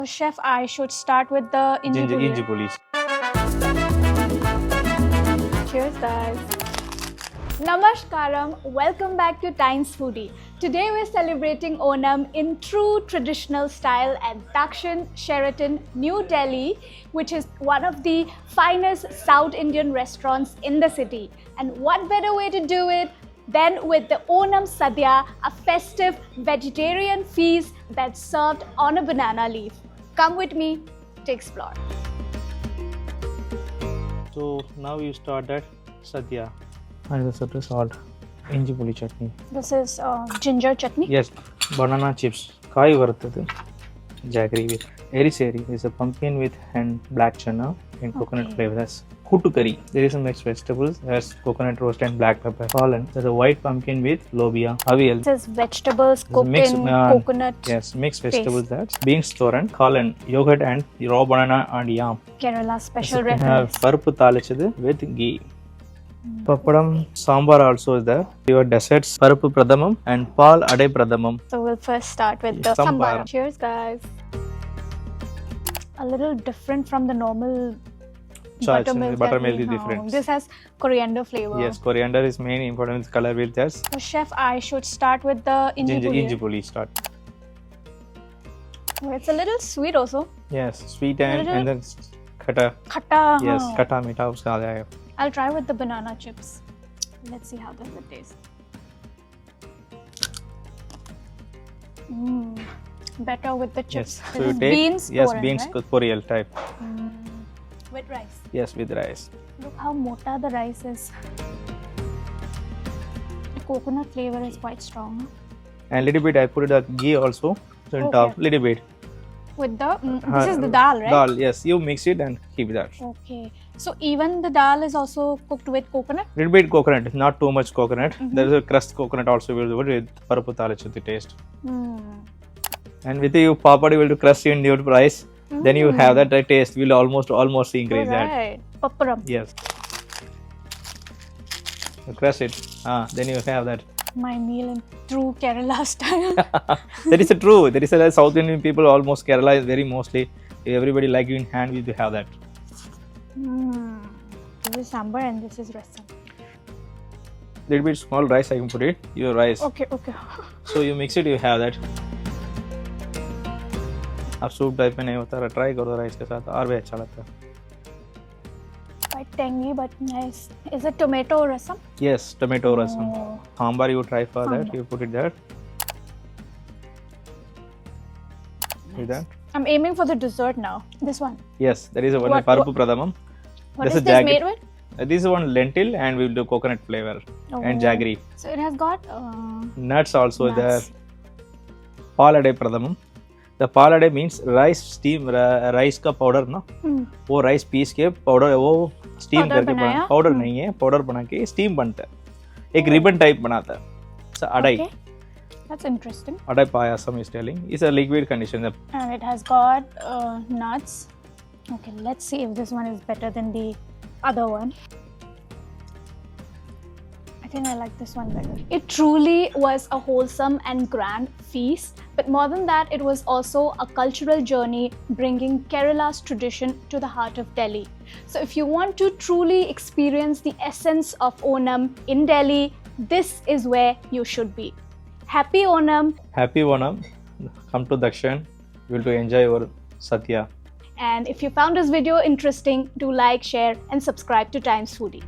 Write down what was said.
Chef, I should start with the Inji police. Cheers, guys. Namaskaram. Welcome back to Times Foodie. Today we're celebrating Onam in true traditional style at Dakshin, Sheraton New Delhi, which is one of the finest South Indian restaurants in the city. And what better way to do it than with the Onam Sadya, a festive vegetarian feast that's served on a banana leaf. Come with me to explore. So now you start that Sadya. And the set salt. Inji puli chutney. This is ginger chutney. Yes, banana chips. Kai vartadu. Jaggery with erissery is a pumpkin with and black chana and coconut flavors. Kuttu curry. There is some mixed vegetables. There's coconut roast and black pepper. Olen. There's a white pumpkin with lobia. Avial. This is vegetables cooked in coconut. Yes, mixed vegetables. That's beans thoran. Olen. Yogurt and raw banana and yam. Kerala special red rice. Paruppu thalichadu with ghee. Papadam, sambar also is there. Your desserts, paruppu pradhamam and pal ade pradhamam. So we'll first start with the sambar. Cheers, guys. A little different from the normal buttermilk is different. This has coriander flavor. Yes, coriander is main important color with this. So chef, I should start with the Inji puli start. Oh, it's a little sweet also. Yes, sweet and then khata. Khata. Yes, khata meetha uska aa jayega. I'll try with the banana chips. Let's see how does it taste. Better with the chips. Yes. So you take beans. Yes, thoran, beans right? Poriel type. With rice. Yes, with rice. Look how mota the rice is. The coconut flavor is quite strong. And little bit I put the ghee also. So on top, little bit. With the this is the dal, right? Dal, yes. You mix it and keep that. Okay. So even the dal is also cooked with coconut? Little bit coconut, not too much coconut. There is a crust coconut also will do with paruppu thalichadu taste. And with you papadi will do crust in your rice. Then you have that taste will almost increase that. Papparam. Yes. You crush it. Then you have that. My meal in true Kerala style. That is true. There is a South Indian people almost Kerala is very mostly everybody like you in hand you have that. This is sambar and this is rasam. Little bit small rice I can put it. Your rice. Okay. So you mix it. You have that. आप soup type में नहीं होता है try करो rice के साथ और भी अच्छा लगता है quite tangy but nice. Is it tomato rasam? Yes, tomato rasam. Sambar you try for that, you put it there. Nice. That. I'm aiming for the dessert now. This one. Yes, there is a one paruppu pradhamam. What is this made with? This is one lentil and we will do coconut flavor and jaggery. So it has got nuts also there. Pal ade pradhamam. The pal ade means rice steam rice का powder ना वो rice piece के powder वो steam करके बना powder नहीं है powder बना के steam बनता है एक ribbon type बनाता है so adai. Okay. That's interesting. Adai payasam is telling it's a liquid condition and it has got nuts. Okay, let's see if this one is better than the other one. I think I like this one better. It truly was a wholesome and grand feast, but more than that, it was also a cultural journey bringing Kerala's tradition to the heart of Delhi. So if you want to truly experience the essence of Onam in Delhi, this is where you should be. Happy Onam! Happy Onam! Come to Dakshin. You will enjoy your Sadya. And if you found this video interesting, do like, share and subscribe to Times Foodie.